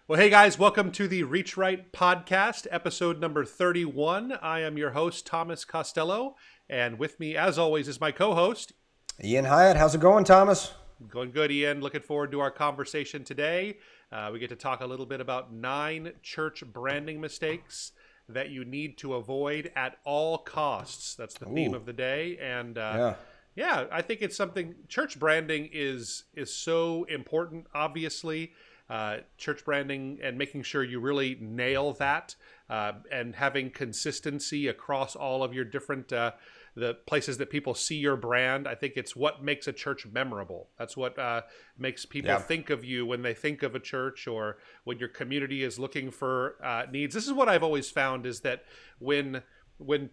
Well, hey guys, welcome to the Reach Right podcast, episode number 31. I am your host, Thomas Costello, and with me, as always, is my co-host, Ian Hyatt. How's it going, Thomas? Going good, Ian. Looking forward to our conversation today. We get to talk a little bit about 9 church branding mistakes that you need to avoid at all costs. That's the theme of the day, and yeah, I think it's something. Church branding is so important, obviously. Church branding and making sure you really nail that and having consistency across all of your different the places that people see your brand. I think it's what makes a church memorable. That's what makes people think of you when they think of a church, or when your community is looking for needs. This is what I've always found, is that when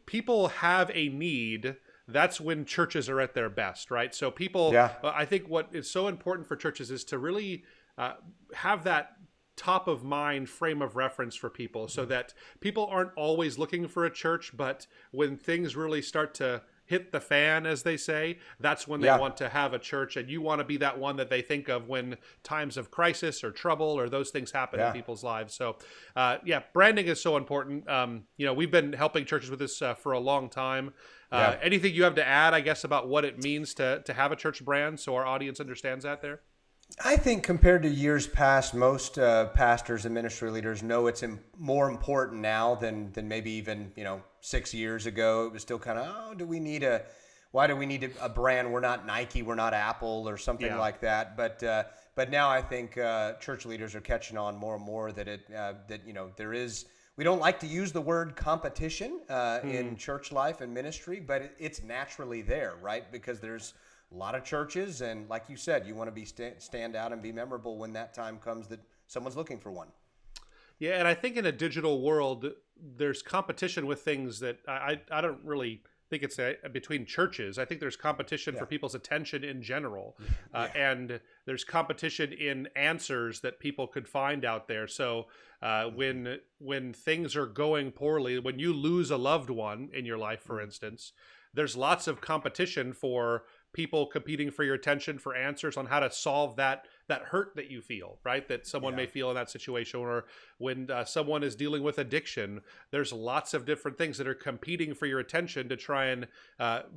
people have a need, that's when churches are at their best, right? So people, I think what is so important for churches is to really have that top of mind frame of reference for people, so that people aren't always looking for a church, but when things really start to hit the fan, as they say, that's when they want to have a church, and you want to be that one that they think of when times of crisis or trouble or those things happen in people's lives. So branding is so important. We've been helping churches with this for a long time. Anything you have to add, I guess, about what it means to have a church brand, so our audience understands that there? I think compared to years past, most pastors and ministry leaders know it's more important now than maybe even 6 years ago. It was still kind of, why do we need a brand? We're not Nike, we're not Apple, or something like that. But now I think church leaders are catching on more and more that there is. We don't like to use the word competition in church life and ministry, but it's naturally there, right? Because there's a lot of churches, and like you said, you want to be stand out and be memorable when that time comes that someone's looking for one. Yeah, and I think in a digital world, there's competition with things that I don't really think it's between churches. I think there's competition for people's attention in general, and there's competition in answers that people could find out there. So when things are going poorly, when you lose a loved one in your life, for instance, there's lots of competition for people competing for your attention, for answers on how to solve that hurt that you feel, right? That someone may feel in that situation, or when someone is dealing with addiction. There's lots of different things that are competing for your attention to try and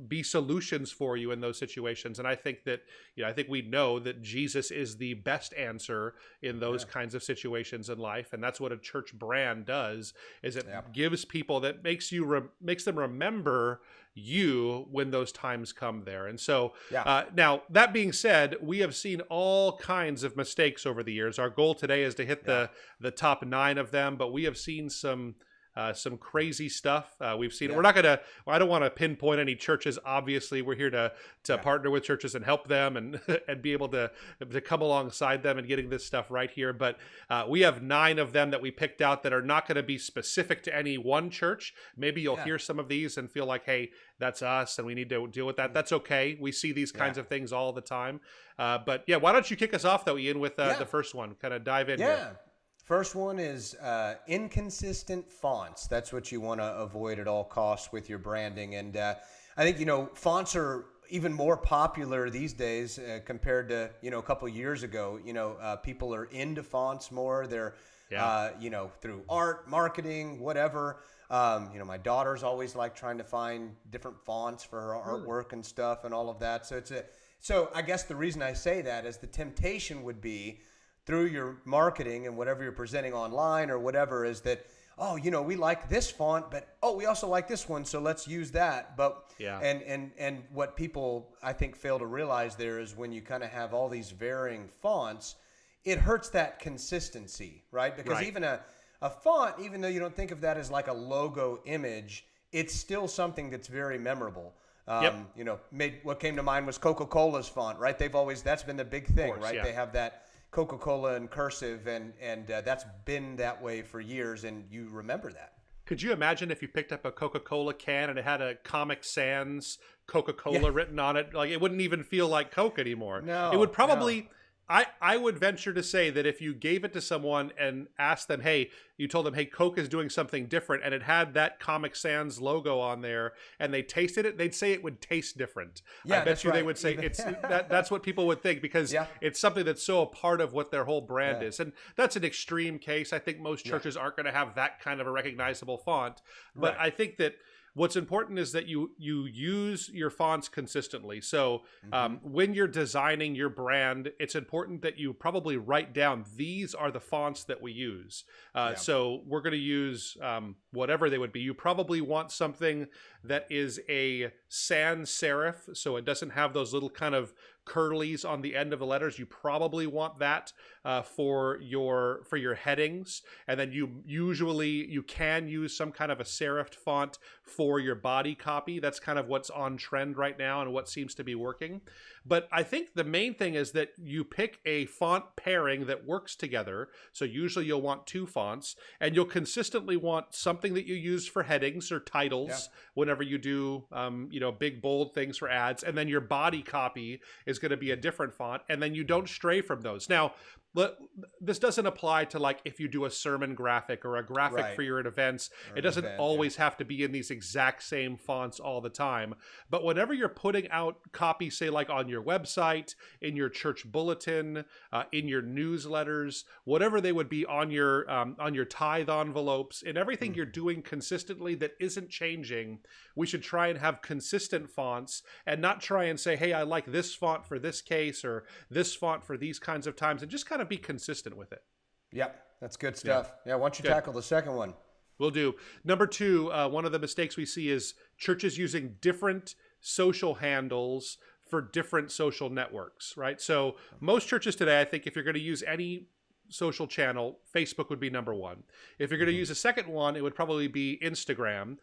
be solutions for you in those situations. And I think that, I think we know that Jesus is the best answer in those kinds of situations in life. And that's what a church brand does, is it gives people, that makes them remember you when those times come there. And so now, that being said, we have seen all kinds of mistakes over the years. Our goal today is to hit the top 9 of them, but we have seen some crazy stuff. We've seen. We're not gonna. I don't want to pinpoint any churches. Obviously, we're here to partner with churches and help them and be able to come alongside them in getting this stuff right here. But we have 9 of them that we picked out that are not going to be specific to any one church. Maybe you'll hear some of these and feel like, hey, that's us, and we need to deal with that. That's okay. We see these kinds of things all the time. But why don't you kick us off though, Ian, with the first one? Kind of dive in here. First one is inconsistent fonts. That's what you want to avoid at all costs with your branding. And I think, fonts are even more popular these days compared to, a couple of years ago. People are into fonts more. They're, through art, marketing, whatever. My daughter's always like trying to find different fonts for her artwork and stuff and all of that. So I guess the reason I say that is the temptation would be, through your marketing and whatever you're presenting online or whatever, is that, we like this font, but we also like this one, so let's use that. But and what people, I think, fail to realize there is, when you kind of have all these varying fonts, it hurts that consistency, right? Because even a font, even though you don't think of that as like a logo image, it's still something that's very memorable. What came to mind was CocaCola's font, right? That's been the big thing, right? Yeah. They have that CocaCola in cursive, and that's been that way for years, and you remember that. Could you imagine if you picked up a Coca-Cola can and it had a Comic Sans Coca-Cola written on it? Like, it wouldn't even feel like Coke anymore. No, it would probably. I would venture to say that if you gave it to someone and asked them, hey, you told them, hey, Coke is doing something different, and it had that Comic Sans logo on there, and they tasted it, they'd say it would taste different. Yeah, I bet you they would say that's what people would think, because it's something that's so a part of what their whole brand is. And that's an extreme case. I think most churches aren't going to have that kind of a recognizable font. But I think that what's important is that you use your fonts consistently. So when you're designing your brand, it's important that you probably write down, these are the fonts that we use. So we're going to use whatever they would be. You probably want something that is a sans serif, so it doesn't have those little kind of curlies on the end of the letters. You probably want that for your headings, and then you can use some kind of a serifed font for your body copy. That's kind of what's on trend right now and what seems to be working. But I think the main thing is that you pick a font pairing that works together. So usually you'll want two fonts, and you'll consistently want something that you use for headings or titles whenever you do big bold things for ads, and then your body copy is going to be a different font, and then you don't stray from those. Now, this doesn't apply to, like, if you do a sermon graphic or a graphic for your events. It doesn't always have to be in these exact same fonts all the time. But whenever you're putting out copy, say like on your website, in your church bulletin, in your newsletters, whatever they would be on your tithe envelopes, and everything you're doing consistently that isn't changing, we should try and have consistent fonts and not try and say, hey, I like this font for this case or this font for these kinds of times, and just kind of be consistent with it. Yep, that's good stuff. Yeah, why don't you tackle the second one? Will do. Number two, one of the mistakes we see is churches using different social handles for different social networks, right? So most churches today, I think if you're going to use any social channel, Facebook would be number one. If you're going to use a second one, it would probably be Instagram,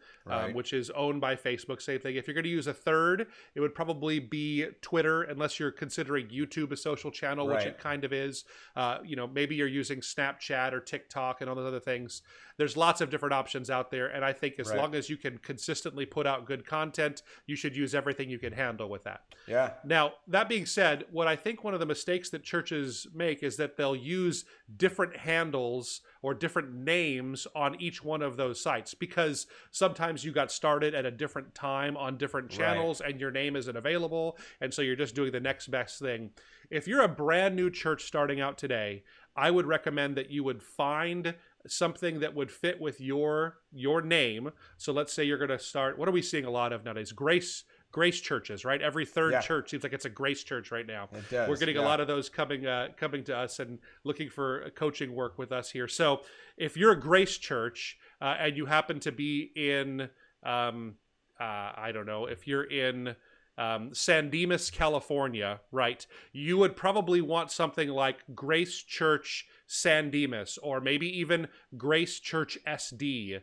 which is owned by Facebook. Same thing. If you're going to use a third, it would probably be Twitter, unless you're considering YouTube a social channel, which it kind of is. Maybe you're using Snapchat or TikTok and all those other things. There's lots of different options out there, and I think as long as you can consistently put out good content, you should use everything you can handle with that. Yeah. Now, that being said, what I think one of the mistakes that churches make is that they'll use different handles or different names on each one of those sites, because sometimes you got started at a different time on different channels and your name isn't available, and so you're just doing the next best thing. If you're a brand new church starting out today, I would recommend that you would find something that would fit with your name. So let's say you're going to start, what are we seeing a lot of nowadays? Grace churches, right? Every third church seems like it's a grace church right now. It does. We're getting a lot of those coming to us and looking for coaching work with us here. So if you're a grace church and you happen to be in, I don't know, if you're in San Dimas, California, right, you would probably want something like Grace Church San Dimas, or maybe even Grace Church SD,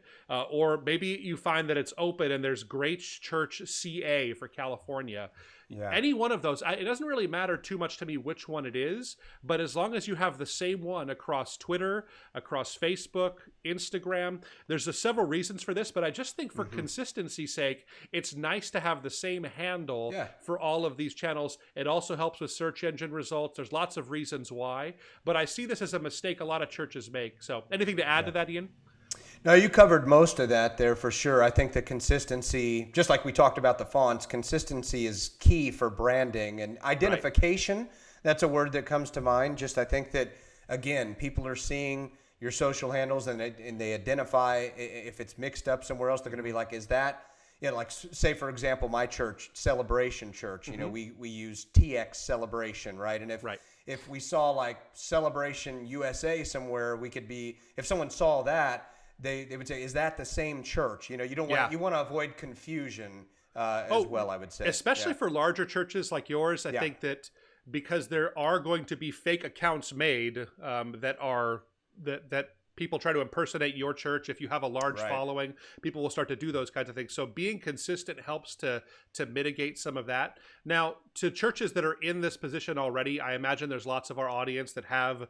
or maybe you find that it's open and there's Grace Church CA for California. Yeah. Any one of those, it doesn't really matter too much to me which one it is, but as long as you have the same one across Twitter, across Facebook, Instagram, there's several reasons for this, but I just think for consistency's sake, it's nice to have the same handle for all of these channels. It also helps with search engine results. There's lots of reasons why, but I see this as a mistake a lot of churches make. So anything to add to that, Ian? No, you covered most of that there for sure. I think the consistency, just like we talked about the fonts, consistency is key for branding and identification. Right. That's a word that comes to mind. Just I think that, again, people are seeing your social handles and they identify if it's mixed up somewhere else. They're going to be like, is that, like say, for example, my church, Celebration Church, we use TX Celebration, right? And if we saw like Celebration USA somewhere, we could be, if someone saw that, they would say, is that the same church? You don't want, you want to avoid confusion as well, I would say. Especially for larger churches like yours, I think that because there are going to be fake accounts made that people try to impersonate your church. If you have a large following, people will start to do those kinds of things. So being consistent helps to mitigate some of that. Now, to churches that are in this position already, I imagine there's lots of our audience that have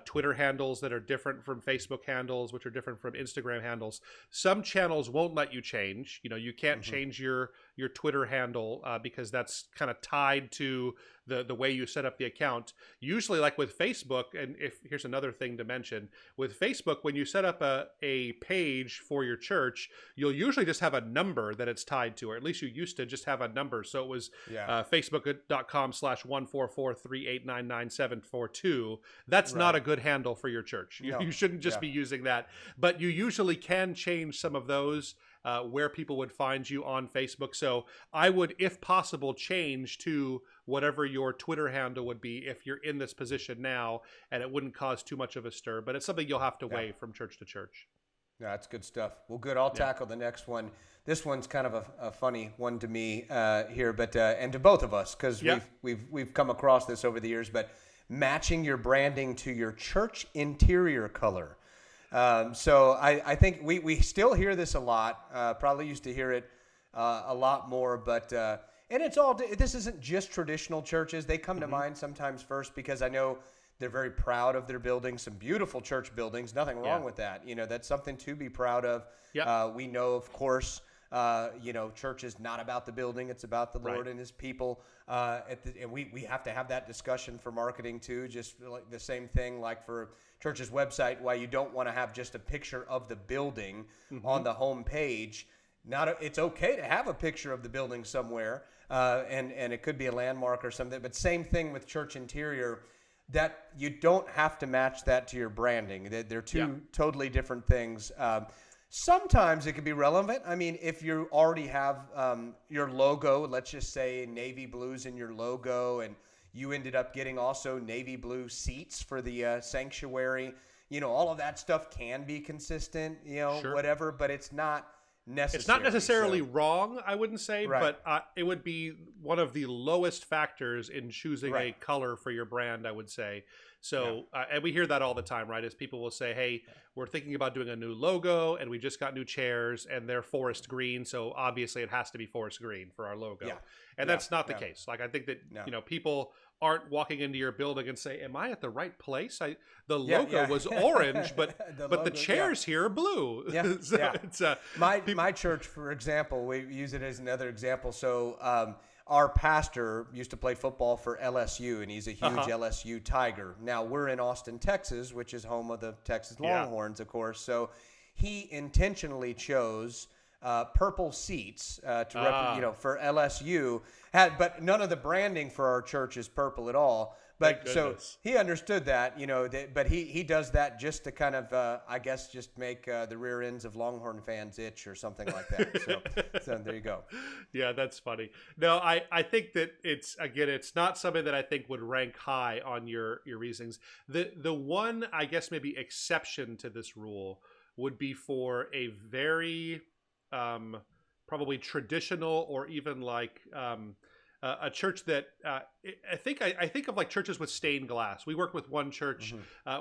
Twitter handles that are different from Facebook handles, which are different from Instagram handles. Some channels won't let you change. You can't change your your Twitter handle because that's kind of tied to the way you set up the account. Usually, like with Facebook, and if here's another thing to mention, with Facebook, when you set up a page for your church, you'll usually just have a number that it's tied to, or at least you used to just have a number. So it was facebook.com/14438999742. That's not a good handle for your church. You shouldn't just be using that, but you usually can change some of those where people would find you on Facebook. So I would, if possible, change to whatever your Twitter handle would be if you're in this position now, and it wouldn't cause too much of a stir. But it's something you'll have to weigh from church to church. Yeah, that's good stuff. Well, good. I'll tackle the next one. This one's kind of a funny one to me here, but and to both of us, because we've come across this over the years. But matching your branding to your church interior color. So I think we still hear this a lot. Probably used to hear it a lot more, but and it's all. This isn't just traditional churches. They come to mind sometimes first because I know they're very proud of their buildings. Some beautiful church buildings. Nothing wrong with that. That's something to be proud of. We know, of course. Church is not about the building; it's about the Lord and His people. And we have to have that discussion for marketing too. Just like the same thing, like for church's website, why you don't want to have just a picture of the building on the home page. It's okay to have a picture of the building somewhere, and it could be a landmark or something. But same thing with church interior. That you don't have to match that to your branding. They're two totally different things. Sometimes it can be relevant. I mean, if you already have your logo, let's just say navy blues in your logo, and you ended up getting also navy blue seats for the sanctuary, all of that stuff can be consistent, whatever, but it's not necessary. It's not necessarily wrong, I wouldn't say, but it would be one of the lowest factors in choosing a color for your brand, I would say. So, and we hear that all the time, right? As people will say, hey, we're thinking about doing a new logo and we just got new chairs and they're forest green. So obviously it has to be forest green for our logo. And that's not the case. Like, I think that, people aren't walking into your building and say, am I at the right place? The logo was orange, but the chairs here are blue. It's, my church, for example, we use it as another example. So, our pastor used to play football for LSU, and he's a huge LSU Tiger. Now, we're in Austin, Texas, which is home of the Texas Longhorns, of course. So he intentionally chose purple seats for LSU. But none of the branding for our church is purple at all. But so he understood that, but he does that just to kind of, I guess, just make the rear ends of Longhorn fans itch or something like that. So there you go. Yeah, that's funny. No, I think that it's not something that I think would rank high on your reasonings. The one, I guess, maybe exception to this rule would be for a very probably traditional or even like a church that I think of like churches with stained glass. We worked with one church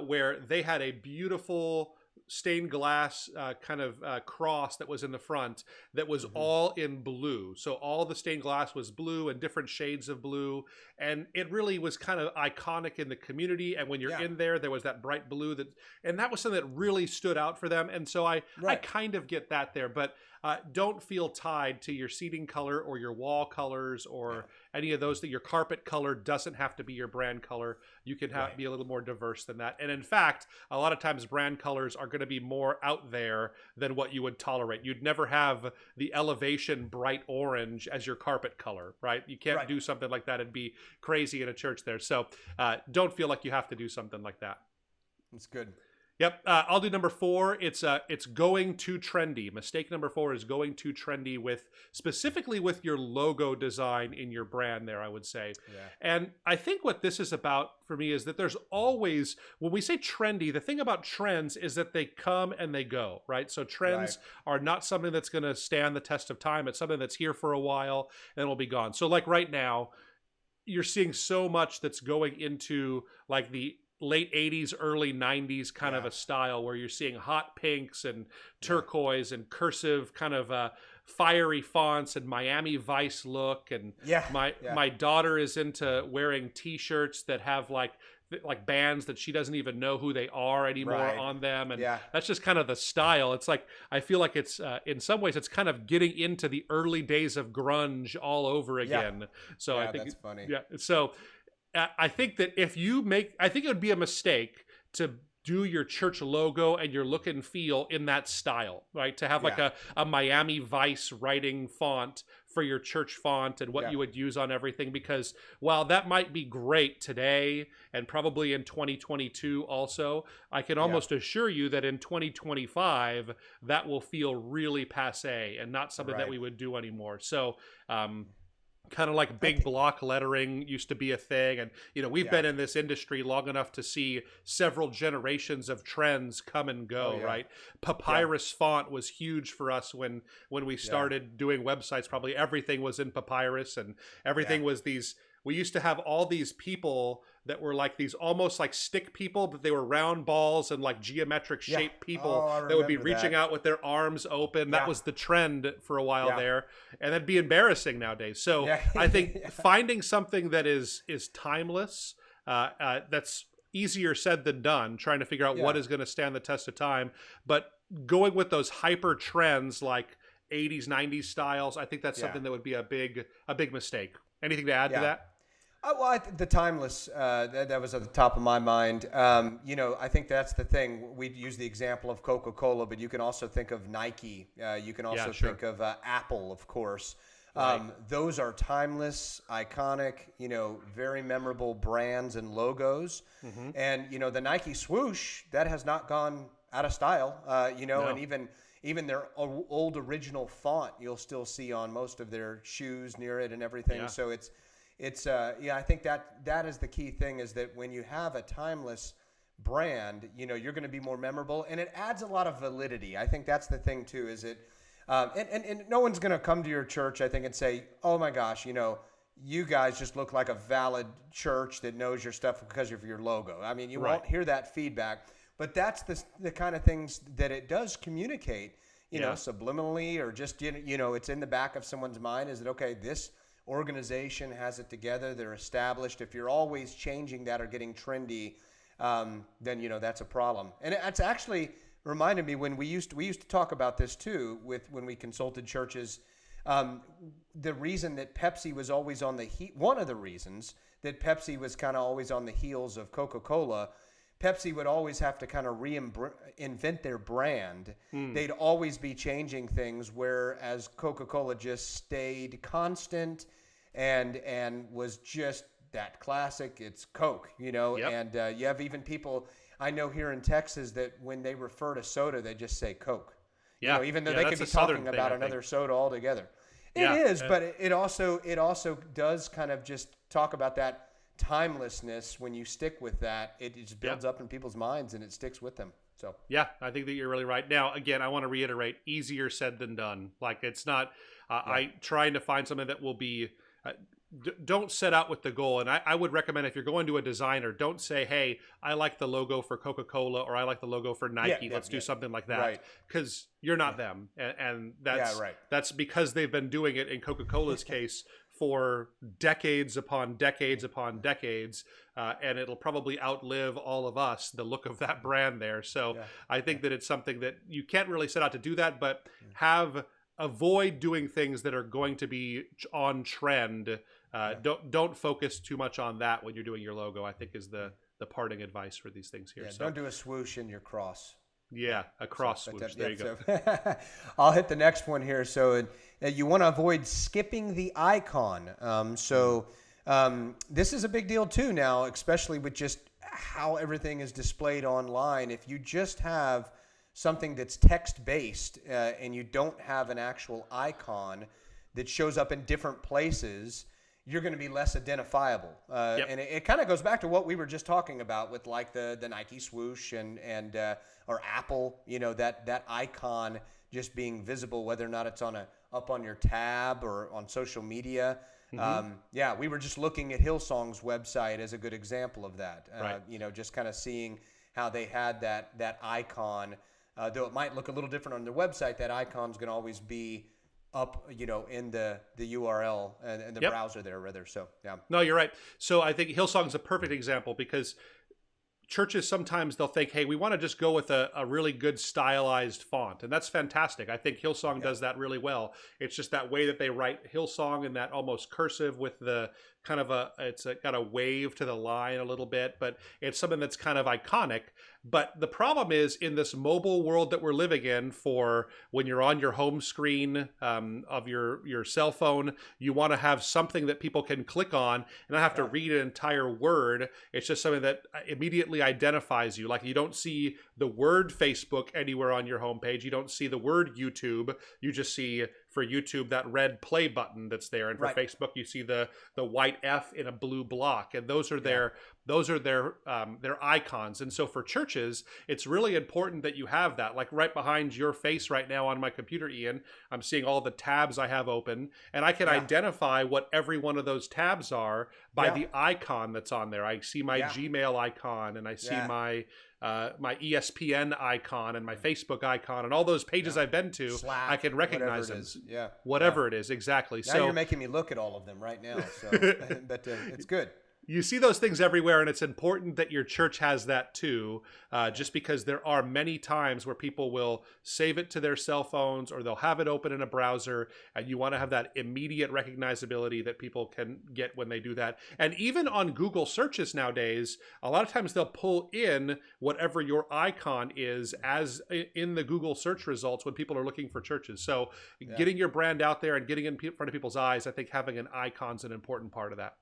where they had a beautiful stained glass kind of cross that was in the front that was all in blue. So all the stained glass was blue and different shades of blue. And it really was kind of iconic in the community. And when you're in there, there was that bright blue and that was something that really stood out for them. And so I kind of get that there, but don't feel tied to your seating color or your wall colors or any of those. That your carpet color doesn't have to be your brand color. You can be a little more diverse than that. And in fact, a lot of times brand colors are going to be more out there than what you would tolerate. You'd never have the Elevation bright orange as your carpet color, right? You can't do something like that and be crazy in a church there. So don't feel like you have to do something like that. That's good. Yep. I'll do number 4. It's going too trendy. Mistake number 4 is going too trendy specifically with your logo design in your brand there, I would say. Yeah. And I think what this is about for me is that there's always, when we say trendy, the thing about trends is that they come and they go, right? So trends are not something that's going to stand the test of time. It's something that's here for a while and it'll be gone. So like right now, you're seeing so much that's going into like the late 80s, early 90s kind of a style where you're seeing hot pinks and turquoise and cursive kind of fiery fonts and Miami Vice look. And my daughter is into wearing t-shirts that have like like bands that she doesn't even know who they are anymore on them, and that's just kind of the style. It's like I feel like it's in some ways it's kind of getting into the early days of grunge all over again. So I think that's funny. So I think that I think it would be a mistake to do your church logo and your look and feel in that style, right? To have like a Miami Vice writing font for your church font and what you would use on everything, because while that might be great today and probably in 2022 also, I can almost assure you that in 2025, that will feel really passé and not something that we would do anymore. So, kind of like big block lettering used to be a thing, and we've been in this industry long enough to see several generations of trends come and go. Right, papyrus font was huge for us when we started doing websites. Probably everything was in papyrus, and everything was these. We used to have all these people that were like these almost like stick people, but they were round balls and like geometric shaped people that would be reaching out with their arms open. That was the trend for a while there. And that'd be embarrassing nowadays. So I think finding something that is timeless, that's easier said than done, trying to figure out what is going to stand the test of time. But going with those hyper trends like 80s, 90s styles, I think that's something that would be a big mistake. Anything to add to that? Well, the timeless, that was at the top of my mind. I think that's the thing. We use the example of Coca-Cola, but you can also think of Nike. You can also think of Apple, of course. Those are timeless, iconic, very memorable brands and logos. And, the Nike swoosh, that has not gone out of style, and even their old original font, you'll still see on most of their shoes near it and everything. So I think that is the key thing, is that when you have a timeless brand, you're going to be more memorable, and it adds a lot of validity. I think that's the thing too, is it, and no one's going to come to your church, I think, and say, oh my gosh, you guys just look like a valid church that knows your stuff because of your logo. I mean, you won't hear that feedback, but that's the kind of things that it does communicate, subliminally, or just, it's in the back of someone's mind, is that, okay, this organization has it together, they're established. If you're always changing that or getting trendy, then that's a problem. And it's actually reminded me, when we used to talk about this too, when we consulted churches, the reason that Pepsi was always on the one of the reasons that Pepsi was kind of always on the heels of Coca-Cola, Pepsi would always have to kind of reinvent their brand. They'd always be changing things, whereas Coca-Cola just stayed constant and was just that classic. It's Coke, and you have even people I know here in Texas that when they refer to soda, they just say Coke. Even though they could be talking about another soda altogether. It is, but it also does kind of just talk about that timelessness. When you stick with that, it just builds up in people's minds and it sticks with them. So I think that you're really right. Now, again, I want to reiterate, easier said than done. Like, it's not I trying to find something that will be don't set out with the goal. And I would recommend, if you're going to a designer, don't say, hey, I like the logo for Coca-Cola, or I like the logo for Nike. Let's do something like that. Because you're not them. And that's because they've been doing it, in Coca-Cola's case, for decades upon decades upon decades, and it'll probably outlive all of us, the look of that brand there. So I think that it's something that you can't really set out to do that, but avoid doing things that are going to be on trend. Don't focus too much on that when you're doing your logo, I think, is the parting advice for these things here. So don't do a swoosh in your cross. A cross swoosh. There you go. I'll hit the next one here. So you want to avoid skipping the icon. This is a big deal too now, especially with just how everything is displayed online. If you just have something that's text-based and you don't have an actual icon that shows up in different places, you're going to be less identifiable. And it kind of goes back to what we were just talking about with like the Nike swoosh and or Apple, that icon just being visible, whether or not it's up on your tab or on social media. We were just looking at Hillsong's website as a good example of that. Just kind of seeing how they had that icon. Though it might look a little different on their website, that icon's going to always be up, in the URL and the browser there, rather. So, No, you're right. So I think Hillsong's a perfect example, because churches sometimes they'll think, hey, we want to just go with a really good stylized font. And that's fantastic. I think Hillsong does that really well. It's just that way that they write Hillsong in that almost cursive with the kind of got a wave to the line a little bit, but it's something that's kind of iconic. But the problem is in this mobile world that we're living in, for when you're on your home screen of your cell phone, you want to have something that people can click on and not have to read an entire word. It's just something that immediately identifies you. Like, you don't see the word Facebook anywhere on your homepage. You don't see the word YouTube. You just see, for YouTube, that red play button that's there, and for Facebook you see the white F in a blue block, and those are their icons. And so for churches, it's really important that you have that. Like right behind your face right now on my computer, Ian, I'm seeing all the tabs I have open, and I can identify what every one of those tabs are by the icon that's on there. I see my Gmail icon, and I see my ESPN icon and my Facebook icon, and all those pages I've been to, Slack, I can recognize them. Whatever it is, exactly. Now you're making me look at all of them right now, so but it's good. You see those things everywhere, and it's important that your church has that too, just because there are many times where people will save it to their cell phones, or they'll have it open in a browser, and you want to have that immediate recognizability that people can get when they do that. And even on Google searches nowadays, a lot of times they'll pull in whatever your icon is as in the Google search results when people are looking for churches. So getting your brand out there and getting in front of people's eyes, I think having an icon is an important part of that.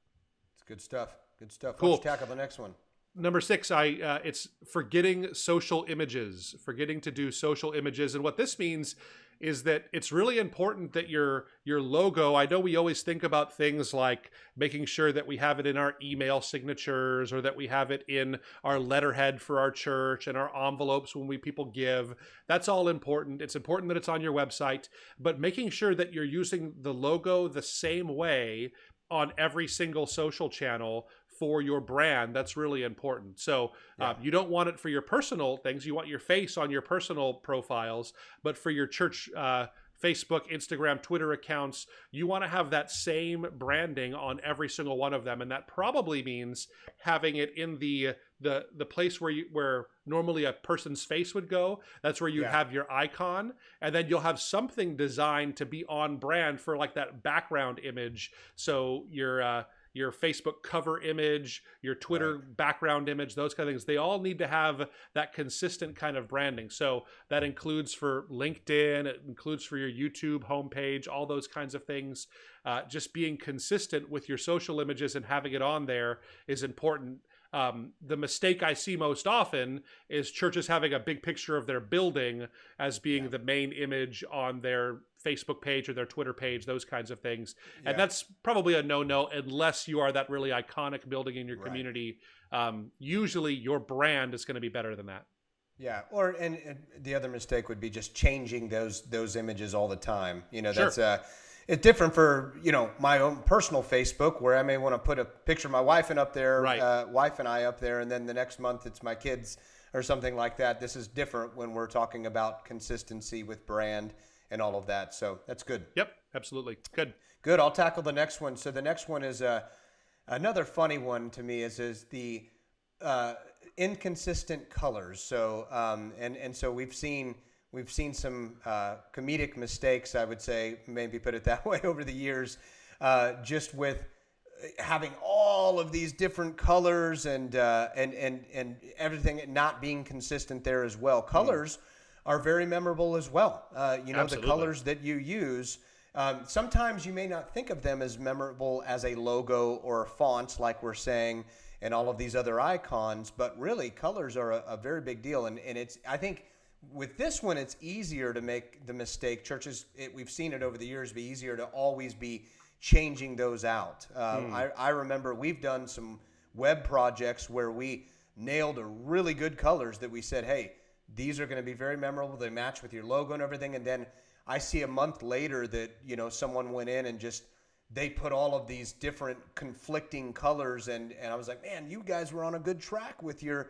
Good stuff. Good stuff. Cool. Let's tackle the next one. Number 6, it's forgetting social images, forgetting to do social images. And what this means is that it's really important that your logo, I know we always think about things like making sure that we have it in our email signatures, or that we have it in our letterhead for our church and our envelopes when people give. That's all important. It's important that it's on your website, but making sure that you're using the logo the same way on every single social channel for your brand, that's really important. So you don't want it for your personal things. You want your face on your personal profiles, but for your church Facebook, Instagram, Twitter accounts, you want to have that same branding on every single one of them. And that probably means having it in the place where normally a person's face would go. That's where you have your icon, and then you'll have something designed to be on brand for like that background image. So your Facebook cover image, your Twitter background image, those kind of things, they all need to have that consistent kind of branding. So that includes for LinkedIn, it includes for your YouTube homepage, all those kinds of things. Just being consistent with your social images and having it on there is important. The mistake I see most often is churches having a big picture of their building as being the main image on their Facebook page or their Twitter page, those kinds of things. And that's probably a no-no unless you are that really iconic building in your community. Usually your brand is going to be better than that. Yeah, and the other mistake would be just changing those images all the time. That's it's different for my own personal Facebook, where I may want to put a picture of my wife and up there, wife and I up there, and then the next month it's my kids or something like that. This is different when we're talking about consistency with brand and all of that. So that's good. Yep, absolutely. Good. I'll tackle the next one. So the next one is another funny one to me is the inconsistent colors. So and so we've seen some comedic mistakes, I would say, maybe put it that way, over the years, just with having all of these different colors and everything not being consistent there as well. Colors are very memorable as well. The colors that you use, sometimes you may not think of them as memorable as a logo or a font, like we're saying, and all of these other icons, but really colors are a very big deal. And it's, I think, with this one, it's easier to make the mistake. Churches, we've seen it over the years, be easier to always be changing those out. I remember we've done some web projects where we nailed a really good colors that we said, hey, these are going to be very memorable. They match with your logo and everything. And then I see a month later that, someone went in and just, they put all of these different conflicting colors. And I was like, man, you guys were on a good track with your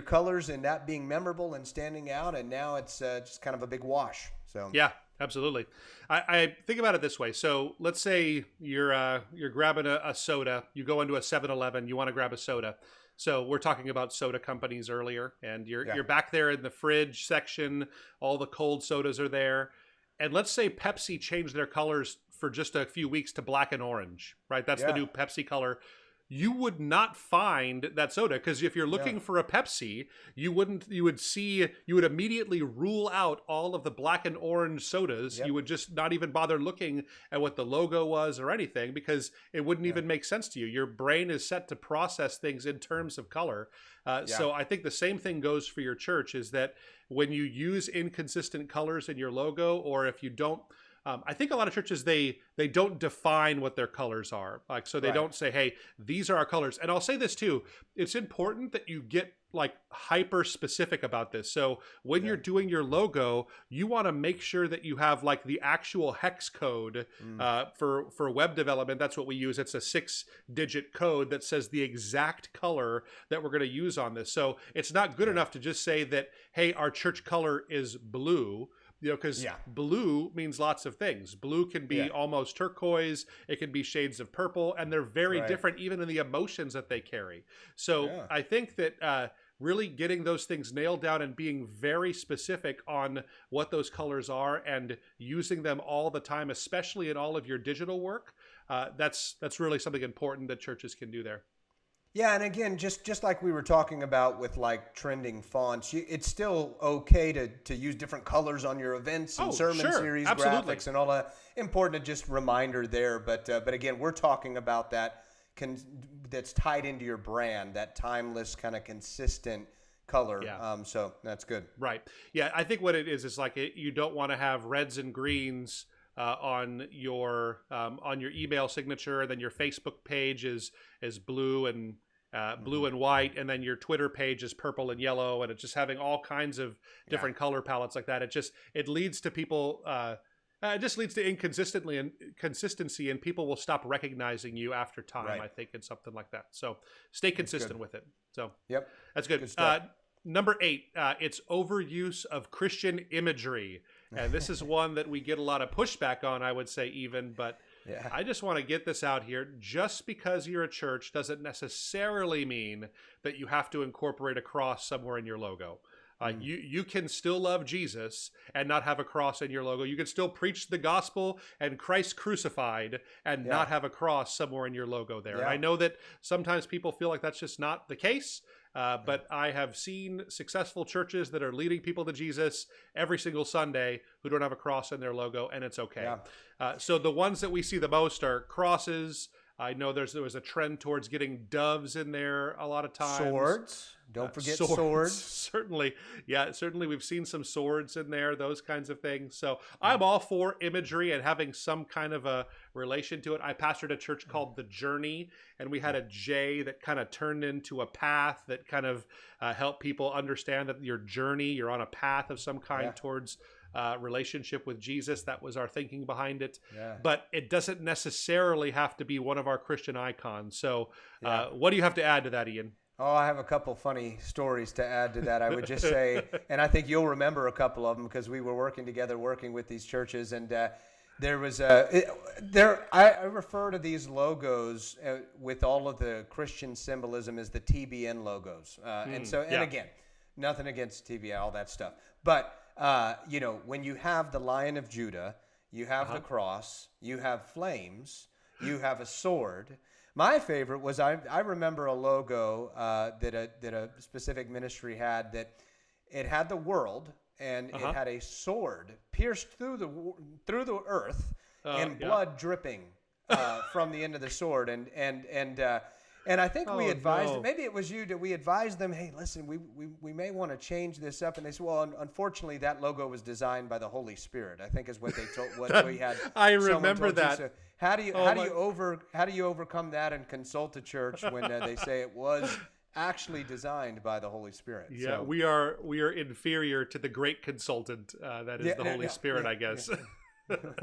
colors and that being memorable and standing out, and now it's just kind of a big wash. So yeah, absolutely. I think about it this way. So let's say you're grabbing a soda. You go into a 7-Eleven. You want to grab a soda. So we're talking about soda companies earlier, and you're back there in the fridge section. All the cold sodas are there. And let's say Pepsi changed their colors for just a few weeks to black and orange, right? That's the new Pepsi color. You would not find that soda, because if you're looking for a Pepsi, you would immediately rule out all of the black and orange sodas. You would just not even bother looking at what the logo was or anything, because it wouldn't even make sense to you. Your brain is set to process things in terms of color. So I think the same thing goes for your church, is that when you use inconsistent colors in your logo, or if you don't, I think a lot of churches, they don't define what their colors are. Like, so they don't say, hey, these are our colors. And I'll say this too, it's important that you get like hyper specific about this. So when you're doing your logo, you want to make sure that you have like the actual hex code for web development. That's what we use. It's a 6-digit code that says the exact color that we're going to use on this. So it's not good enough to just say that, hey, our church color is blue. You know, because blue means lots of things. Blue can be almost turquoise. It can be shades of purple, and they're very different even in the emotions that they carry. So I think that really getting those things nailed down and being very specific on what those colors are and using them all the time, especially in all of your digital work, that's really something important that churches can do there. Yeah, and again, just like we were talking about with like trending fonts, it's still okay to use different colors on your events and sermon series, graphics, and all that. Important, just reminder there. But again, we're talking about that's tied into your brand, that timeless kind of consistent color. So that's good. Right. Yeah, I think what it is like you don't want to have reds and greens on your email signature, and then your Facebook page is blue and white, and then your Twitter page is purple and yellow, and it's just having all kinds of different color palettes like that. It leads to people. It just leads to inconsistency, and people will stop recognizing you after time. I think, in something like that. So stay consistent with it. So that's good. Number 8, it's overuse of Christian imagery. And this is one that we get a lot of pushback on, I would say, even. But I just want to get this out here. Just because you're a church doesn't necessarily mean that you have to incorporate a cross somewhere in your logo. You can still love Jesus and not have a cross in your logo. You can still preach the gospel and Christ crucified and not have a cross somewhere in your logo there. And I know that sometimes people feel like that's just not the case. But I have seen successful churches that are leading people to Jesus every single Sunday who don't have a cross in their logo, and it's okay. So the ones that we see the most are crosses. I know there was a trend towards getting doves in there a lot of times. Swords. Don't forget swords. Certainly. Yeah, certainly we've seen some swords in there, those kinds of things. So I'm all for imagery and having some kind of a relation to it. I pastored a church called The Journey, and we had a J that kind of turned into a path that kind of helped people understand that you're on a path of some kind towards relationship with Jesus. That was our thinking behind it. But it doesn't necessarily have to be one of our Christian icons. So what do you have to add to that, Ian? Oh, I have a couple funny stories to add to that. I would just say, and I think you'll remember a couple of them because we were working together, working with these churches, and there was I refer to these logos with all of the Christian symbolism as the TBN logos, and again, nothing against TBN, all that stuff, but when you have the Lion of Judah, you have the cross, you have flames, you have a sword. My favorite was I remember a logo that a specific ministry had that it had the world and it had a sword pierced through the earth and blood dripping from the end of the sword and I think we advised maybe it was you that we advised them, hey, listen, we may want to change this up, and they said, well, unfortunately that logo was designed by the Holy Spirit, I think is what they told what we had. I remember that. So how do you overcome that and consult a church when they say it was actually designed by the Holy Spirit? Yeah, so we are inferior to the great consultant that is the Holy Spirit, I guess.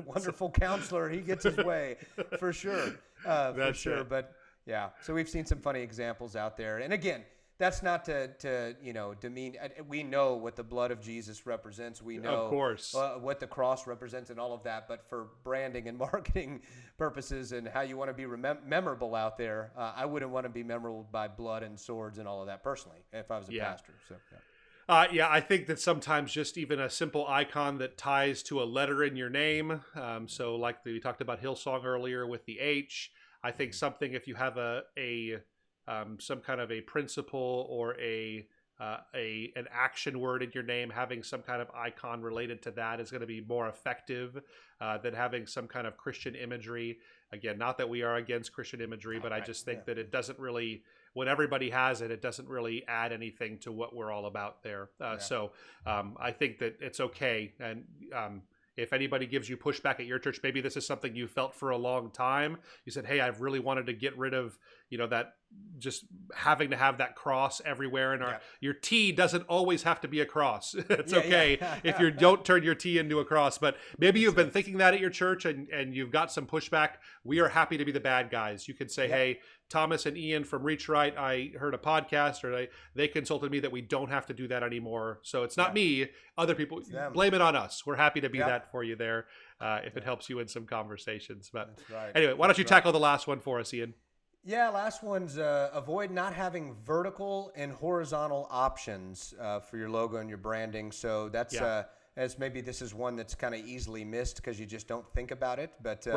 Wonderful counselor, he gets his way for sure. For sure. But yeah, so we've seen some funny examples out there, and again, that's not to demean. We know what the blood of Jesus represents. We know, of course, what the cross represents and all of that. But for branding and marketing purposes and how you want to be memorable out there, I wouldn't want to be memorable by blood and swords and all of that personally if I was a pastor. So. Yeah. I think that sometimes just even a simple icon that ties to a letter in your name. So like we talked about Hillsong earlier with the H. I think something, if you have some kind of a principle or an action word in your name, having some kind of icon related to that is going to be more effective than having some kind of Christian imagery. Again, not that we are against Christian imagery, but I just think that it doesn't really, when everybody has it, it doesn't really add anything to what we're all about there. So I think that it's okay. And if anybody gives you pushback at your church, maybe this is something you felt for a long time. You said, hey, I've really wanted to get rid of, that just having to have that cross everywhere. And your T doesn't always have to be a cross. It's okay if you don't turn your T into a cross. But maybe you've been thinking that at your church and you've got some pushback. We are happy to be the bad guys. You can say, hey, Thomas and Ian from Reach Right, I heard a podcast, or they consulted me that we don't have to do that anymore. So it's not me, other people. Blame it on us. We're happy to be that for you there if it helps you in some conversations. But anyway, why don't you tackle the last one for us, Ian? Yeah, last one's avoid not having vertical and horizontal options for your logo and your branding. So that's as maybe this is one that's kind of easily missed because you just don't think about it. But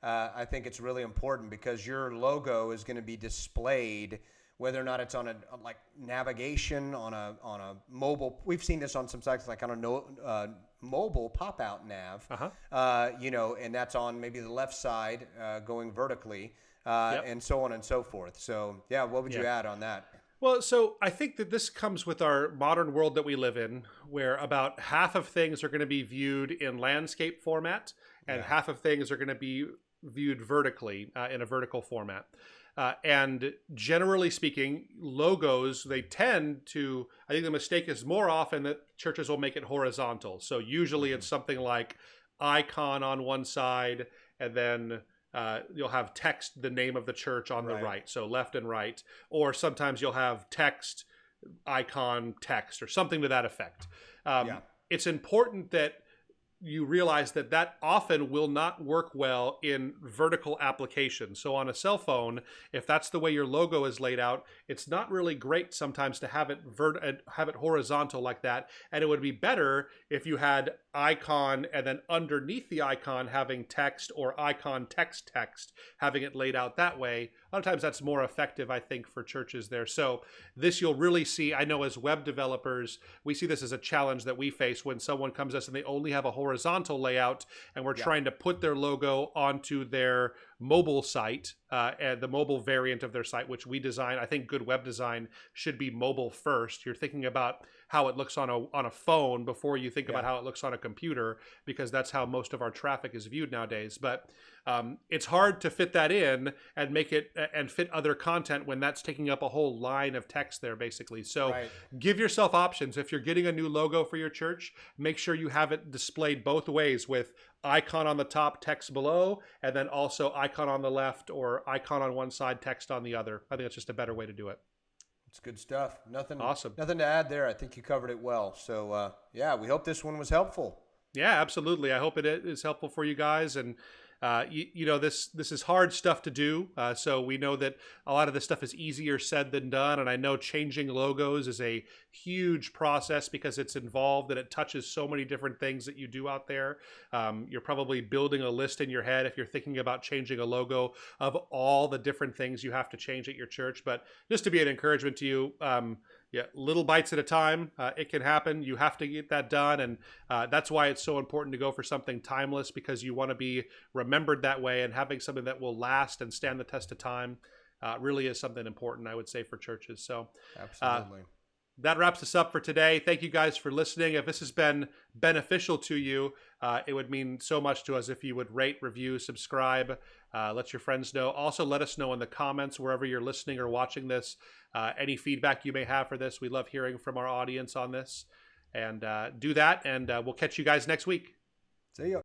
I think it's really important because your logo is going to be displayed whether or not it's on a like navigation on a mobile. We've seen this on some sites like on a mobile pop-out nav, and that's on maybe the left side going vertically. And so on and so forth. So, what would you add on that? Well, so I think that this comes with our modern world that we live in, where about half of things are going to be viewed in landscape format, and half of things are going to be viewed vertically in a vertical format. And generally speaking, logos, they tend to, I think the mistake is more often that churches will make it horizontal. So usually it's something like icon on one side, and then you'll have text, the name of the church on the right, so left and right. Or sometimes you'll have text, icon, text, or something to that effect. It's important that you realize that often will not work well in vertical applications. So on a cell phone, if that's the way your logo is laid out, it's not really great sometimes to have it horizontal like that. And it would be better if you had icon and then underneath the icon having text, or icon text, having it laid out that way. A lot of times that's more effective, I think, for churches there. So this you'll really see, I know as web developers, we see this as a challenge that we face when someone comes to us and they only have a horizontal layout and we're trying to put their logo onto their mobile site, and the mobile variant of their site, which we design. I think good web design should be mobile first. You're thinking about how it looks on a phone before you think about how it looks on a computer, because that's how most of our traffic is viewed nowadays. But it's hard to fit that in and make it and fit other content when that's taking up a whole line of text there, basically. So give yourself options. If you're getting a new logo for your church, make sure you have it displayed both ways, with icon on the top, text below, and then also icon on the left, or icon on one side, text on the other. I think it's just a better way to do it. It's good stuff. Nothing to add there. I think you covered it well. So, we hope this one was helpful. Yeah, absolutely. I hope it is helpful for you guys. And this is hard stuff to do. So we know that a lot of this stuff is easier said than done. And I know changing logos is a huge process because it's involved and it touches so many different things that you do out there. You're probably building a list in your head if you're thinking about changing a logo of all the different things you have to change at your church. But just to be an encouragement to you, little bites at a time. It can happen. You have to get that done. And that's why it's so important to go for something timeless, because you want to be remembered that way, and having something that will last and stand the test of time really is something important, I would say, for churches. So absolutely. That wraps us up for today. Thank you guys for listening. If this has been beneficial to you, it would mean so much to us if you would rate, review, subscribe, let your friends know. Also, let us know in the comments wherever you're listening or watching this, any feedback you may have for this. We love hearing from our audience on this. And do that, and we'll catch you guys next week. See ya.